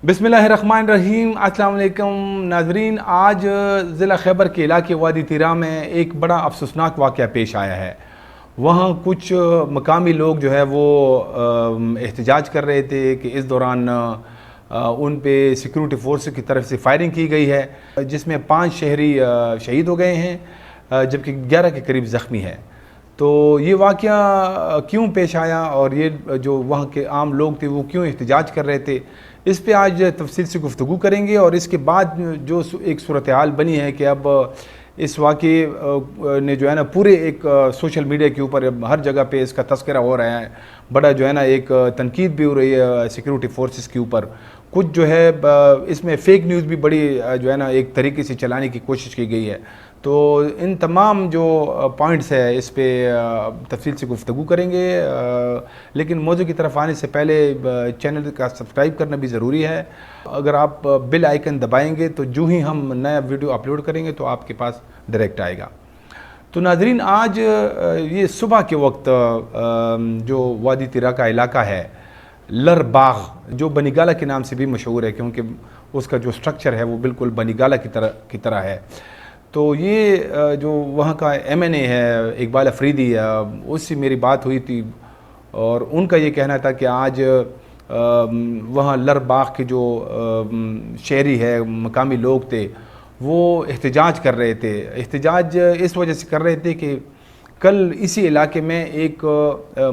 बिस्मिल्लाहिर्रहमानिर्रहीम। अस्सलाम वालेकुम नाज़रीन। आज ज़िला खैबर के इलाके वादी तिरा में एक बड़ा अफसोसनाक वाक़या पेश आया है। वहाँ कुछ मकामी लोग जो है वो एहतजाज कर रहे थे कि इस दौरान उन पे सिक्योरिटी फोर्स की तरफ से फायरिंग की गई है, जिसमें 5 शहरी शहीद हो गए हैं जबकि 11 के करीब ज़ख्मी है। तो ये वाक़या क्यों पेश आया और ये जो वहाँ के आम लोग थे वो क्यों एहतजाज कर रहे थे, इस पे आज तफसील से गुफ्तगू करेंगे। और इसके बाद जो एक सूरत हाल बनी है कि अब इस वाक़े ने जो है ना पूरे एक सोशल मीडिया के ऊपर हर जगह पे इसका तस्करा हो रहा है, बड़ा जो है ना एक तनकीद भी हो रही है सिक्योरिटी फोर्सेस के ऊपर। कुछ जो है इसमें फ़ेक न्यूज़ भी बड़ी जो है ना एक तरीके से चलाने की कोशिश की गई है। तो इन तमाम जो पॉइंट्स है इस पे तफसील से गुफ्तगू करेंगे, लेकिन मौजू की तरफ आने से पहले चैनल का सब्सक्राइब करना भी ज़रूरी है। अगर आप बेल आइकन दबाएंगे तो जो ही हम नया वीडियो अपलोड करेंगे तो आपके पास डायरेक्ट आएगा। तो नाज़रीन, आज ये सुबह के वक्त जो वादी तिरा का इलाका है, लर बाग, जो बनीगाला के नाम से भी मशहूर है क्योंकि उसका जो स्ट्रक्चर है वो बिल्कुल बनीगाला की तरह है। तो ये जो वहाँ का MNA है इकबाल अफरीदी, उससे मेरी बात हुई थी और उनका ये कहना था कि आज वहाँ लर बाग के जो शहरी है, मकामी लोग थे, वो एहतजाज कर रहे थे। एहतजाज इस वजह से कर रहे थे कि कल इसी इलाके में एक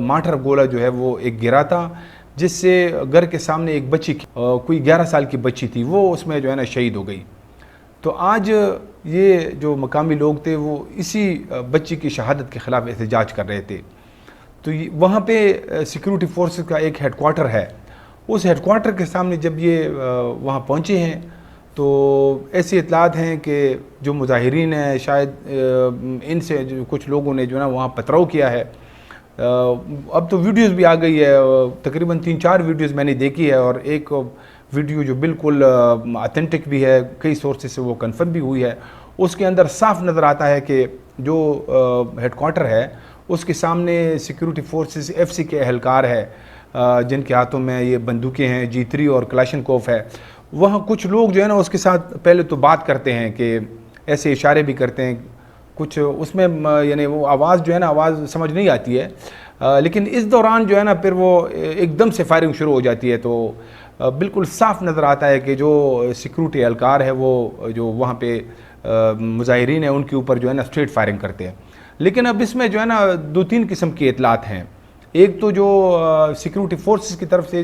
माठर गोला जो है वो एक गिरा था, जिससे घर के सामने एक बच्ची कोई 11 साल की बच्ची थी, वो उसमें जो है ना शहीद हो गई। तो आज ये जो मकामी लोग थे वो इसी बच्ची की शहादत के ख़िलाफ़ एहतजाज कर रहे थे। तो वहाँ पे सिक्योरिटी फोर्सेस का एक हेडक्वार्टर है। उस हेडक्वार्टर के सामने जब ये वहाँ पहुँचे हैं तो ऐसी इतलात हैं कि जो मुजाहिरीन हैं शायद इनसे जो कुछ लोगों ने जो ना वहाँ पथराव किया है। अब तो वीडियोस भी आ गई है, तकरीबन 3-4 वीडियोस मैंने देखी है और एक वीडियो जो बिल्कुल ऑथेंटिक भी है, कई सोर्सेस से वो कंफर्म भी हुई है। उसके अंदर साफ नज़र आता है कि जो हेडक्वार्टर है उसके सामने सिक्योरिटी फोर्सेस FC के एहलकार है, जिनके हाथों में ये बंदूकें हैं, G3 और क्लाशनकोफ है। वहाँ कुछ लोग जो है ना उसके साथ पहले तो बात करते हैं कि ऐसे इशारे भी करते हैं कुछ, उसमें यानी वो आवाज़ जो है ना आवाज़ समझ नहीं आती है, लेकिन इस दौरान जो है ना फिर वो एकदम से फायरिंग शुरू हो जाती है। तो बिल्कुल साफ नज़र आता है कि जो सिक्योरिटी एहलकार है वो जो वहाँ पे मुजाहिरीन है उनके ऊपर जो है ना स्ट्रेट फायरिंग करते हैं। लेकिन अब इसमें जो है ना 2-3 किस्म की इतलात हैं। एक तो जो सिक्योरिटी फोर्सेस की तरफ से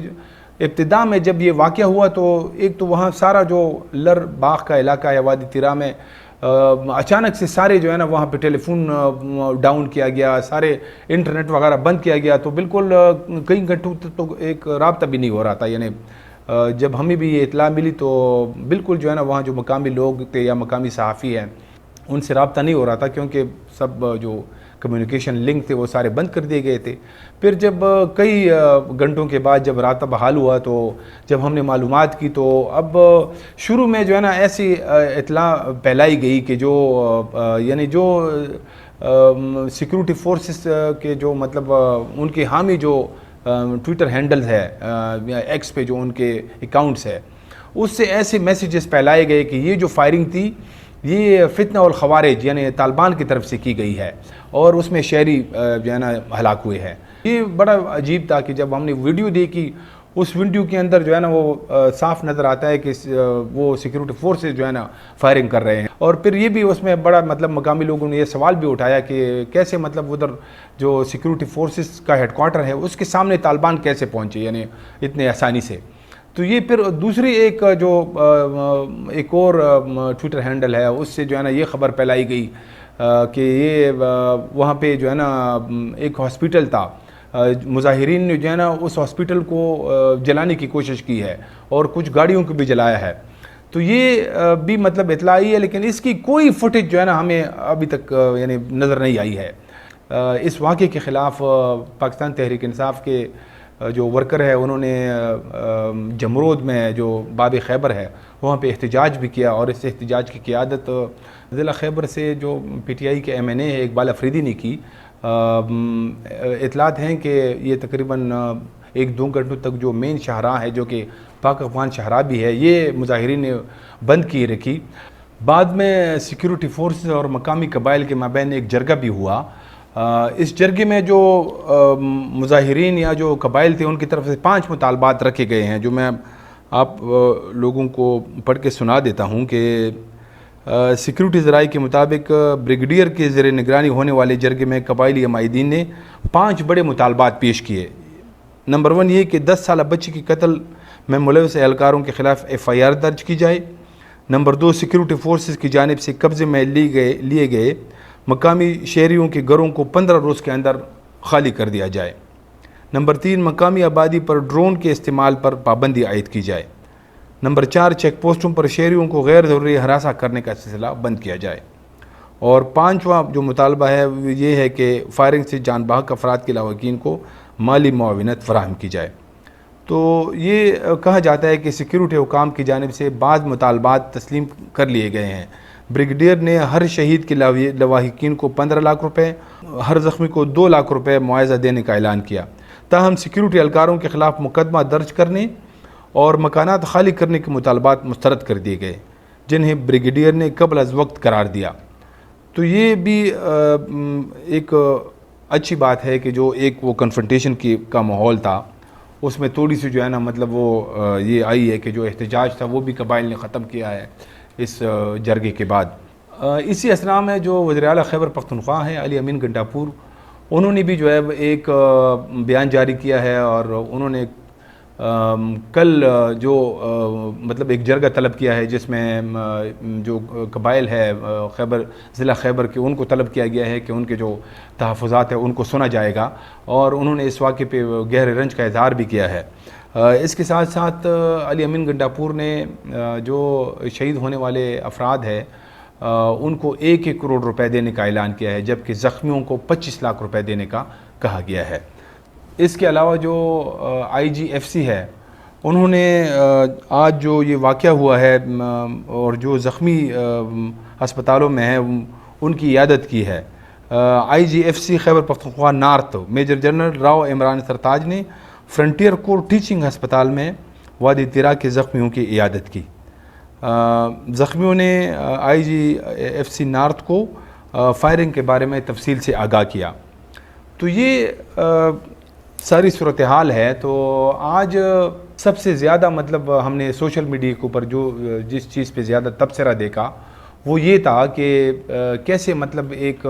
इब्तिदा में जब ये वाक़या हुआ तो एक तो वहाँ सारा जो लर बाग का इलाका है वादी तिरा में अचानक से सारे जो है ना वहाँ पे टेलीफोन डाउन किया गया, सारे इंटरनेट वगैरह बंद किया गया। तो बिल्कुल कई घंटों तक तो एक राब्ता भी नहीं हो रहा था। यानी जब हमें भी ये इतला मिली तो बिल्कुल जो है ना वहाँ जो मकामी लोग थे या मकामी सहाफ़ी हैं उनसे रब्ता नहीं हो रहा था, क्योंकि सब जो कम्युनिकेशन लिंक थे वो सारे बंद कर दिए गए थे। फिर जब कई घंटों के बाद जब रात बहाल हुआ तो जब हमने मालूमात की तो अब शुरू में जो है ना ऐसी इतला फैलाई गई कि जो यानी जो सिक्योरिटी फोर्सेस के जो मतलब उनके हामी जो ट्विटर हैंडल्स है या X पे जो उनके अकाउंट्स है, उससे ऐसे मैसेजेस फैलाए गए कि ये जो फायरिंग थी ये फितना और ख़वारिज यानी तालिबान की तरफ से की गई है और उसमें शहरी जो है ना हलाक हुए हैं। ये बड़ा अजीब था कि जब हमने वीडियो देखी, उस वीडियो के अंदर जो है ना वो साफ नज़र आता है कि वो सिक्योरिटी फोर्सेस जो है ना फायरिंग कर रहे हैं। और फिर ये भी उसमें बड़ा मतलब मकामी लोगों ने ये सवाल भी उठाया कि कैसे मतलब उधर जो सिक्योरिटी फोर्सेस का हेडक्वार्टर है उसके सामने तालिबान कैसे पहुँचे यानी इतने आसानी से। तो ये फिर दूसरी एक जो एक और ट्विटर हैंडल है उससे जो है ना ये ख़बर फैलाई गई कि ये वहाँ पे जो है ना एक हॉस्पिटल था, मुजाहिरीन ने जो है ना उस हॉस्पिटल को जलाने की कोशिश की है और कुछ गाड़ियों को भी जलाया है। तो ये भी मतलब इतला आई है, लेकिन इसकी कोई फुटेज जो है ना हमें अभी तक यानी नज़र नहीं आई है। इस वाक़े के ख़िलाफ़ पाकिस्तान तहरीक इंसाफ के जो वर्कर है उन्होंने जमरोद में जो बाब खैबर है वहाँ पे एहतजाज भी किया और इस एहतजाज की क़ियादत ज़िला खैबर से जो PTI के MNA है इकबाल अफरीदी ने की। इतलात हैं कि ये तकरीबन ایک دو گھنٹوں تک جو مین شاہراہ ہے جو کہ پاک افغان شاہراہ بھی ہے یہ مظاہرین نے بند کی رکھی۔ بعد میں سیکیورٹی فورسز اور مقامی قبائل کے مابین ایک جرگہ بھی ہوا۔ اس جرگے میں جو مظاہرین یا جو قبائل تھے ان کی طرف سے 5 مطالبات رکھے گئے ہیں جو میں آپ لوگوں کو پڑھ کے سنا دیتا ہوں کہ سیکیورٹی ذرائع کے مطابق بریگیڈیئر کے زیر نگرانی ہونے والے جرگے میں قبائلی عمائدین نے 5 بڑے مطالبات پیش کیے۔ نمبر 1 یہ کہ 10 سالہ بچی کے قتل میں ملوث اہلکاروں کے خلاف FIR درج کی جائے۔ نمبر 2 سیکیورٹی فورسز کی جانب سے قبضے میں لیے گئے مقامی شہریوں کے گھروں کو 15 روز کے اندر خالی کر دیا جائے۔ نمبر 3 مقامی آبادی پر ڈرون کے استعمال پر پابندی عائد کی جائے۔ نمبر 4 چیک پوسٹوں پر شہریوں کو غیر ضروری ہراساں کرنے کا سلسلہ بند کیا جائے۔ اور 5واں جو مطالبہ ہے یہ ہے کہ فائرنگ سے جان بحق افراد کے لاحقین کو مالی معاونت فراہم کی جائے۔ تو یہ کہا جاتا ہے کہ سیکیورٹی حکام کی جانب سے بعض مطالبات تسلیم کر لیے گئے ہیں۔ بریگیڈیئر نے ہر شہید کے لواحقین کو 15 لاکھ روپے، ہر زخمی کو 2 لاکھ روپے معاوضہ دینے کا اعلان کیا۔ تاہم سیکیورٹی اہلکاروں کے خلاف مقدمہ درج کرنے اور مکانات خالی کرنے کے مطالبات مسترد کر دیے گئے جنہیں بریگیڈیئر نے قبل از وقت قرار دیا۔ تو یہ بھی ایک اچھی بات ہے کہ جو ایک وہ کنفرنٹیشن کا ماحول تھا اس میں تھوڑی سی جو ہے نا مطلب وہ یہ آئی ہے کہ جو احتجاج تھا وہ بھی قبائل نے ختم کیا ہے اس جرگے کے بعد۔ اسی اسنا میں جو وزیر اعلیٰ خیبر پختونخوا ہیں علی امین گنڈاپور، انہوں نے بھی جو ہے ایک بیان جاری کیا ہے اور انہوں نے کل جو مطلب ایک جرگہ طلب کیا ہے جس میں جو قبائل ہے ضلع خیبر کے ان کو طلب کیا گیا ہے کہ ان کے جو تحفظات ہیں ان کو سنا جائے گا، اور انہوں نے اس واقعے پہ گہرے رنج کا اظہار بھی کیا ہے۔ اس کے ساتھ ساتھ علی امین گنڈاپور نے جو شہید ہونے والے افراد ہیں ان کو 1 کروڑ روپے دینے کا اعلان کیا ہے، جبکہ زخمیوں کو 25 لاکھ روپے دینے کا کہا گیا ہے۔ اس کے علاوہ جو IGFC ہے انہوں نے آج جو یہ واقعہ ہوا ہے اور جو زخمی ہسپتالوں میں ہیں ان کی عیادت کی ہے۔ IGFC Khyber Pakhtunkhwa north major general Rao Imran Sartaj نے فرنٹیئر کور ٹیچنگ ہسپتال میں وادی تیرا کے زخمیوں کی عیادت کی۔ زخمیوں نے IGFC نارتھ کو فائرنگ کے بارے میں تفصیل سے آگاہ کیا۔ تو یہ ساری صورتحال ہے۔ تو آج سب سے زیادہ مطلب ہم نے سوشل میڈیا کے اوپر جس چیز پہ زیادہ تبصرہ دیکھا وہ یہ تھا کہ کیسے مطلب ایک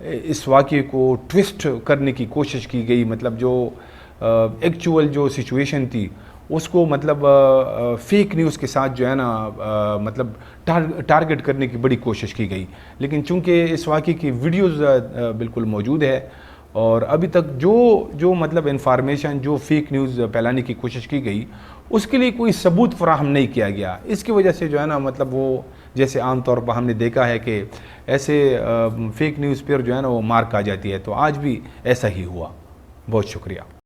اس واقعے کو ٹوسٹ کرنے کی کوشش کی گئی، مطلب جو ایکچول جو سچویشن تھی اس کو مطلب فیک نیوز کے ساتھ جو ہے نا مطلب ٹارگٹ کرنے کی بڑی کوشش کی گئی، لیکن چونکہ اس واقعے کی ویڈیوز بالکل موجود ہے اور ابھی تک جو مطلب انفارمیشن جو فیک نیوز پھیلانے کی کوشش کی گئی اس کے لیے کوئی ثبوت فراہم نہیں کیا گیا۔ اس کی وجہ سے جو ہے نا مطلب وہ جیسے عام طور پر ہم نے دیکھا ہے کہ ایسے فیک نیوز پر جو ہے نا وہ مارک آ جاتی ہے، تو آج بھی ایسا ہی ہوا۔ بہت شکریہ۔